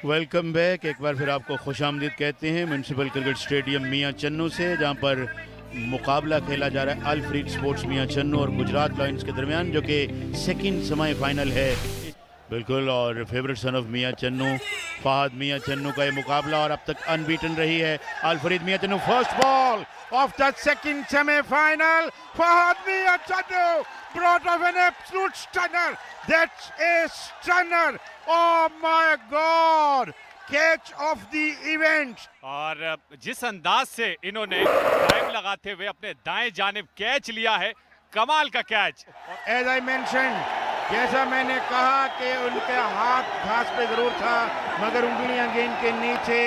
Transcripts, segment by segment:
Welcome back. एक बार फिर आपको खुशामदीद कहते हैं म्यूनसिपल क्रिकेट स्टेडियम मियां चन्नू से, जहां पर मुकाबला खेला जा रहा है अल-फरीद स्पोर्ट्स मियां चन्नू और गुजरात लायंस के दरमियान, जो कि सेकंड सेमीफाइनल है। बिल्कुल, और favourite son of Mian Channu Fahad Mian Channu का ये मुकाबला, और अब तक अनबीटन रही है Al Farid Mian Channu. First ball of the second semi-final, Fahad Mian Channu brought off an absolute stunner. That's a stunner. Oh my God! Catch of the event. और जिस अंदाज से इन्होंने ड्राइव लगाते हुए अपने दाएं जानिब कैच लिया है, कमाल का कैच। As I mentioned, जैसा मैंने कहा कि उनके हाथ घास पे जरूर था, मगर उंगलियां गेंद के नीचे।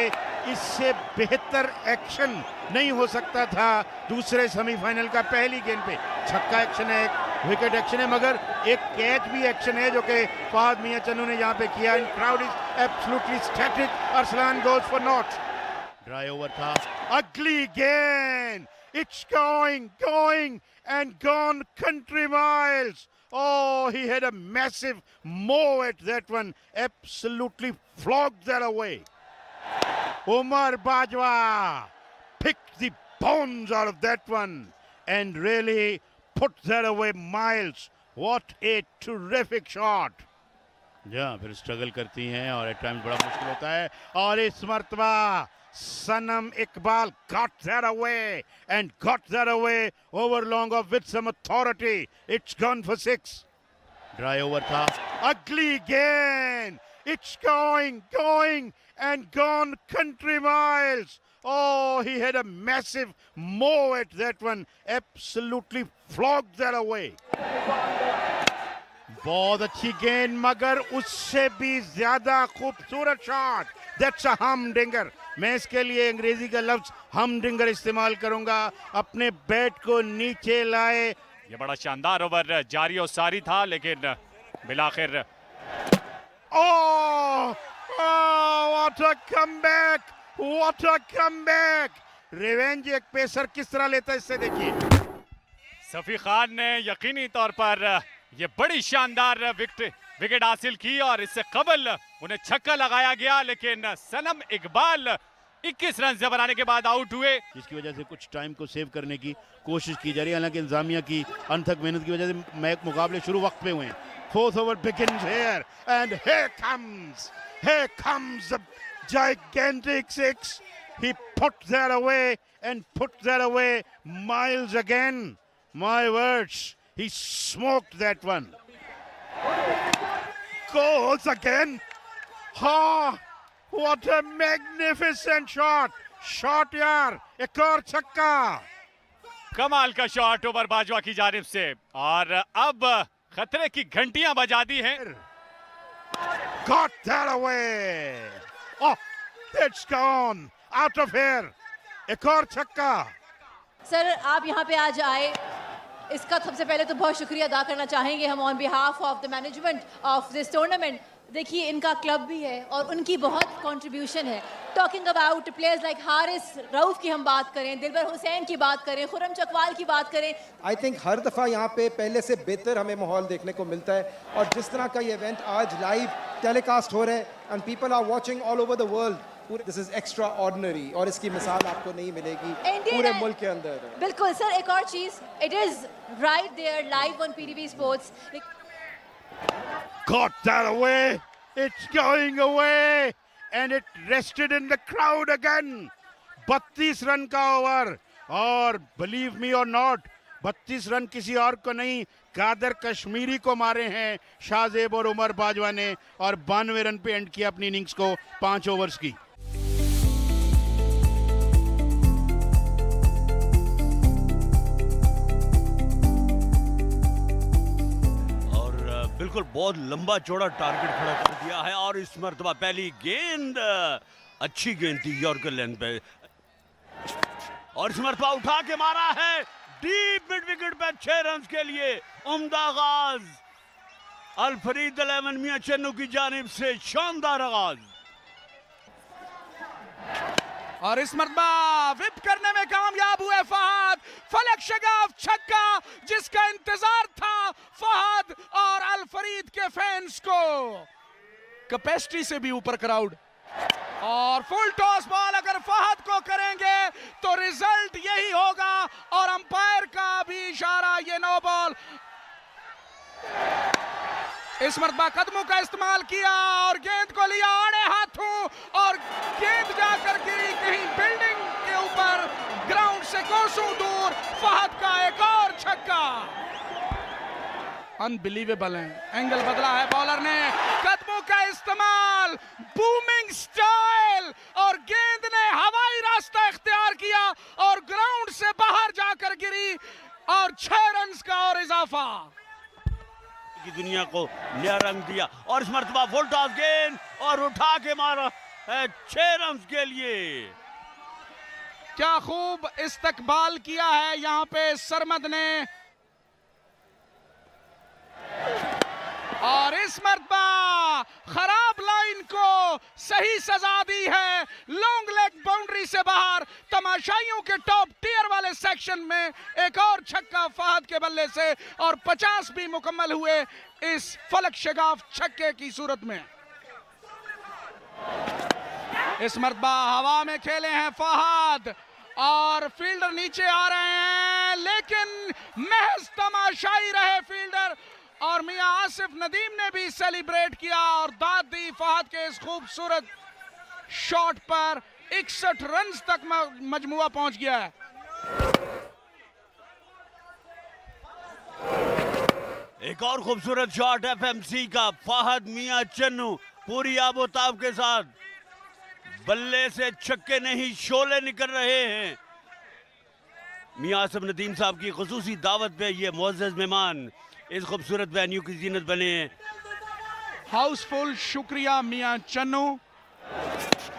इससे बेहतर एक्शन नहीं हो सकता था दूसरे सेमीफाइनल का। पहली गेंद पे छक्का एक्शन है, एक विकेट एक्शन है, मगर एक कैच भी एक्शन है जो कि फहद मियां चन्नू ने यहाँ पे किया। इन crowd is absolutely static. Arsalan goes for not. Dry over था, अगली गेंद, it's going and gone country miles. Oh, he had a massive mow at that one, absolutely flogged that away. Umar Bajwa picked the bones out of that one and really put that away miles. What a terrific shot. Yeah, फिर struggle करती हैं और eight times बड़ा मुश्किल होता है, और इस मर्तबा Sanam Iqbal got that away and got that away over long off with some authority. It's gone for 6. Dry over tha, ugly again. It's going and gone country miles. Oh, he had a massive mow at that one. Absolutely flogged that away. बहुत अच्छी गेंद, मगर उससे भी ज्यादा खूबसूरत shot. That's a हमडिंगर। मैं इसके लिए अंग्रेजी का लफ्ज हमडिंगर इस्तेमाल करूंगा। अपने बैट को नीचे लाए। ये बड़ा शानदार ओवर जारी और सारी था, लेकिन बिलाखिर what a comeback, what a comeback. Revenge एक पेसर किस तरह लेता है, इससे देखिए। सफी खान ने यकीनी तौर पर ये बड़ी शानदार विकेट हासिल की, और इससे कबल उन्हें छक्का लगाया गया, लेकिन सनम इकबाल 21 रन से बनाने के बाद आउट हुए, जिसकी वजह से कुछ टाइम को सेव करने की कोशिश की जा रही है। हालांकि इंतजामिया की अनथक मेहनत की वजह से मैच मुकाबले शुरू वक्त पे हुए हैं। Fourth over begins here and here comes a gigantic 6. He put that away and put that away miles again. My words. He smoked that one. Goes again. What a magnificent shot. Shot यार, एक और छक्का। कमाल का shot over Bajwa की जानिब से, और अब खतरे की घंटियां बजा दी हैं। Got that away. Oh, it's gone out of here. एक और छक्का। सर, आप यहाँ पे आज आए, इसका सबसे पहले तो बहुत शुक्रिया अदा करना चाहेंगे हम on behalf of the management of this tournament. देखिए, इनका क्लब भी है और उनकी बहुत कंट्रीब्यूशन है। Talking about players like Haris Rauf की हम बात करें, दिलबर हुसैन की बात करें, खुरम चकवाल की बात करें, आई थिंक हर दफ़ा यहाँ पे पहले से बेहतर हमें माहौल देखने को मिलता है। और जिस तरह का ये इवेंट आज लाइव टेलीकास्ट हो रहा है and people are watching all over the world, this is extraordinary, और इसकी मिसाल आपको नहीं मिलेगी पूरे मुल्क के अंदर। बिल्कुल सर, एक और चीज, it is right there live on PTV sports. Got that away. It's going away and it rested in the crowd again. 32 run का ओवर, और believe me or not, 32 run किसी और को नहीं, कादर कश्मीरी को मारे हैं शाहजेब और उमर बाजवा ने, और 92 रन पे एंड किया अपनी इनिंग्स को 5 ओवर्स की। बिल्कुल बहुत लंबा चौड़ा टारगेट खड़ा कर दिया है, और इस मर्तबा पहली गेंद अच्छी गेंद थी यॉर्कर लेंथ पे, और इस मर्तबा उठा के मारा है डीप मिड विकेट पे 6 रन के लिए। उम्दा आगाज अल-फरीद 11 मियां चन्नू की जानिब से, शानदार आगाज। और इस मर्तबा विप करने में कामयाब हुए फहद। फलक शगाफ छक्का जिसका इंतजार था फहद और अल-फरीद के फैंस को। कैपेसिटी से भी ऊपर क्राउड। और फुल टॉस बॉल अगर फहद को करेंगे तो रिजल्ट यही होगा और अंपायर का भी इशारा, ये नो बॉल। इस मरतबा कदमों का इस्तेमाल किया और गेंद को लिया आड़े हाथों और गेंद जाकर गिरी कहीं बिल्डिंग के ऊपर, ग्राउंड से कोसों दूर। फहद का एक और छक्का, अनबिलीवेबल है। एंगल बदला है बॉलर ने, कदमों का इस्तेमाल, बूमिंग स्टाइल, और गेंद ने हवाई रास्ता इख्तियार किया और ग्राउंड से बाहर जाकर गिरी और 6 रन का और इजाफा की दुनिया को नया रंग दिया। और इस मरतबा फुल टॉस गेंद और उठा के मारा है 6 रन के लिए। क्या खूब इस्तकबाल किया है यहाँ पे सरमद ने, और इस मरतबा खराब लाइन को सही सजा दी है। लॉन्ग लेग बाउंड्री से बाहर, तमाशाइयों के टॉप टियर वाले सेक्शन में एक और छक्का फहद के बल्ले से, और 50 भी मुकम्मल हुए इस फलक शगाफ छक्के की सूरत में। इस मरतबा हवा में खेले हैं फहद और फील्डर नीचे आ रहे हैं, लेकिन महज तमाशाई रहे फील्डर, और मियां आसिफ नदीम ने भी सेलिब्रेट किया और दाद दी फहद के इस खूबसूरत शॉट पर। 61 रन तक मजमुआ पहुंच गया है। एक और खूबसूरत शॉट एफएमसी का, फहद मियां चन्नू पूरी आबोताब के साथ बल्ले से छक्के नहीं शोले निकल रहे हैं। मियां आसिफ नदीम साहब की खुसूसी दावत पे ये मुअज़्ज़ज़ मेहमान इस खूबसूरत वेन्यू की जीनत बने हैं। हाउसफुल शुक्रिया मियां चन्नू।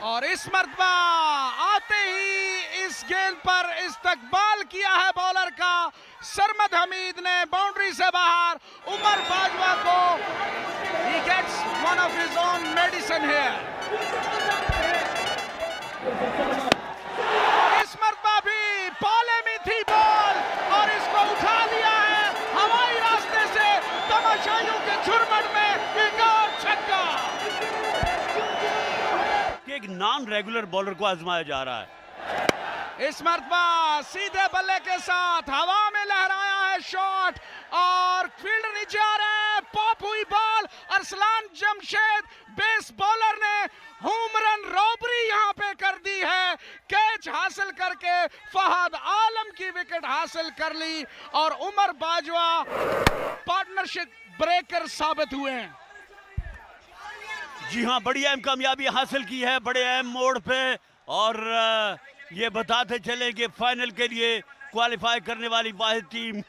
और इस मरतबा आते ही इस गेंद पर इस्तकबाल किया है बॉलर का सरमद हमीद ने बाउंड्री से बाहर। उमर बाजवा को he gets one of his own medicine here। इस मरतबा भी पाले में थी बॉल और इसको उठा लिया है हवाई रास्ते से, तमाशाइयों के झुरमट में एक और छक्का। एक नॉन रेगुलर बॉलर को आजमाया जा रहा है। इस मरतबा सीधे बल्ले के साथ हवा में लहराया है शॉट और फील्डर नीचे आ रहे हैं। पॉप हुई ball, Arsalan Jamshed base bowler ने होम रन रॉबरी यहां पे कर दी है। कैच हासिल करके फहद आलम की विकेट हासिल कर ली और उमर बाजवा पार्टनरशिप ब्रेकर साबित हुए हैं। जी हां, बड़ी अहम कामयाबी हासिल की है बड़े अहम मोड़ पे, और ये बताते चले कि फाइनल के लिए क्वालिफाई करने वाली वाहिद टीम,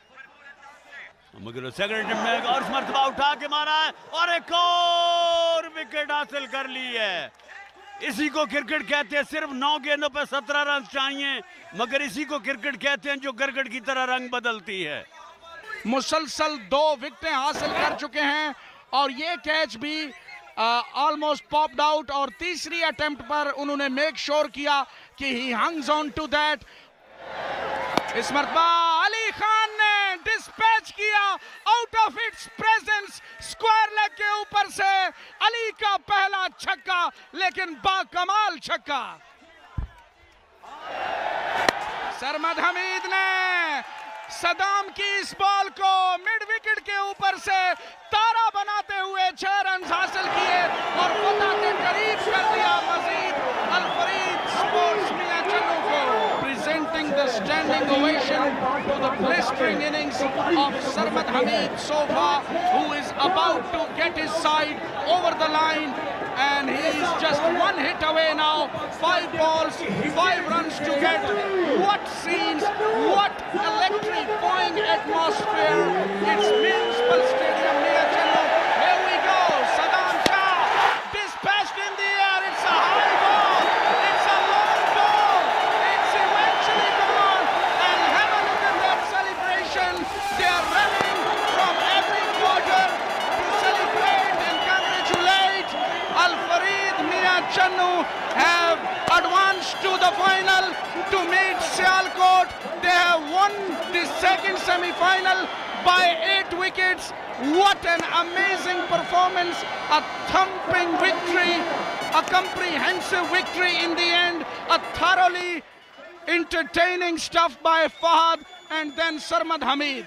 मगर सेकंड में और इस मरतबा उठा के मारा है और एक और विकेट हासिल कर ली है। इसी को क्रिकेट कहते हैं, सिर्फ 9 गेंदों पे 17 रन चाहिए, मगर इसी को क्रिकेट कहते हैं जो गरगट की तरह रंग बदलती है। मुसलसल 2 विकेटें हासिल कर चुके हैं और ये कैच भी ऑलमोस्ट पॉप्ड आउट, और तीसरी अटेम्प्ट पर उन्होंने मेक श्योर किया कि ही हंग्स ऑन टू दैट। इस मरतबा अली खान ने डिस्पैच किया out of its presence, square leg के ऊपर से अली का पहला छक्का, लेकिन बाकमाल छक्का। सरमद हमीद ने सदाम की इस बॉल को मिड विकेट के ऊपर से तारा बनाते हुए 6 रन हासिल किए और फतह के करीब कर दिया मजीद अल-फरीद स्पोर्ट्स मियां चन्नू को। Presenting the standing ovation to the blistering innings of Sarmad Hameed Sofa, who is about to get his side over the line, and he is just 1 hit away now. 5 balls, 5 runs to get. What scenes, what electrifying atmosphere. It's Municipal Stadium near Chennai. Here we go. Saddam Shah dispatched in the air. It's a high ball. It's a long ball. It's eventually gone. And have a look at that celebration. They are running from every quarter to celebrate and congratulate. Al-Farid Mian Channu have advanced to the final to meet Sialkot. They have won the second semi-final by 8 wickets. What an amazing performance, a thumping victory, A comprehensive victory in the end, a thoroughly entertaining stuff by Fahad and then Sarmad Hamid.